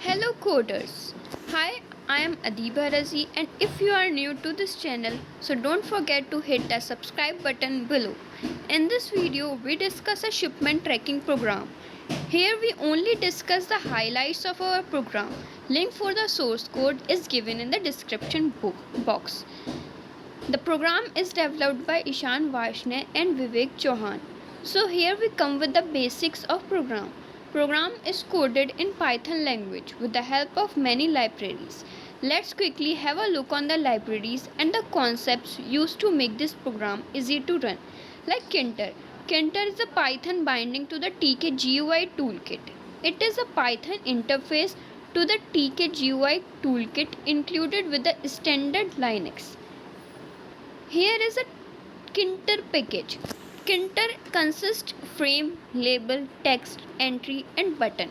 Hello coders. Hi, I am Adiba Razi, and if you are new to this channel, so don't forget to hit the subscribe button below. In this video, we discuss a shipment tracking program. Here we only discuss the highlights of our program. Link for the source code is given in the description box. The program is developed by Ishan, Varshney and Vivek, Chauhan. So here we come with the basics of program. Program is coded in Python language with the help of many libraries. Let's quickly have a look on the libraries and the concepts used to make this program easy to run. Like Kinter. Kinter is a Python binding to the TKGUI toolkit. It is a Python interface to the TKGUI toolkit included with the standard Linux. Here is a Kinter package. Kinter consists frame, label, text, entry and button.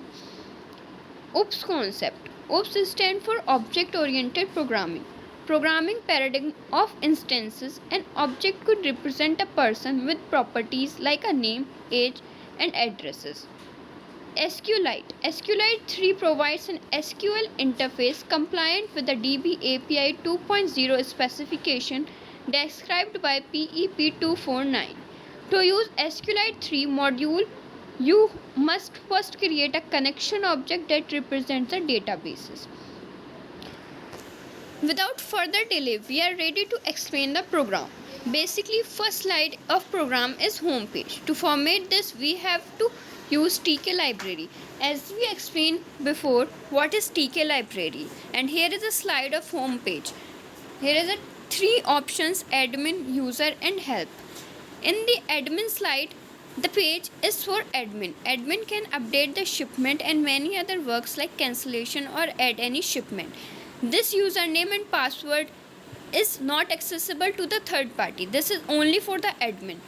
OOPS concept. OOPS stands for Object Oriented Programming. Programming paradigm of instances. An object could represent a person with properties like a name, age and addresses. SQLite. SQLite 3 provides an SQL interface compliant with the DB API 2.0 specification described by PEP 249. To use SQLite 3 module, you must first create a connection object that represents the databases. Without further delay, we are ready to explain the program. Basically, first slide of program is home page. To format this, we have to use TK library. As we explained before, what is TK library? And here is a slide of home page. Here is a three options: admin, user and help. In the admin slide, the page is for admin. Admin can update the shipment and many other works like cancellation or add any shipment. This username and password is not accessible to the third party. This is only for the admin.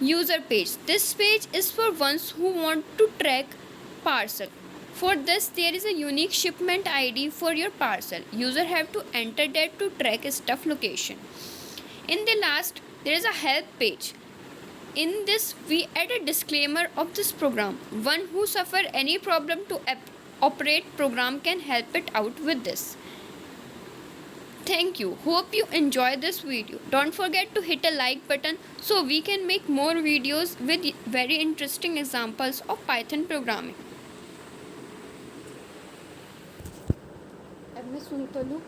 User page. This page is for ones who want to track parcel. For this, there is a unique shipment ID for your parcel. User have to enter that to track stuff location. In the last, there is a help page. In this, we add a disclaimer of this program. One who suffer any problem to operate program can help it out with this. Thank you. Hope you enjoy this video. Don't forget to hit a like button so we can make more videos with very interesting examples of Python programming. अब मैं सुन तो लूँ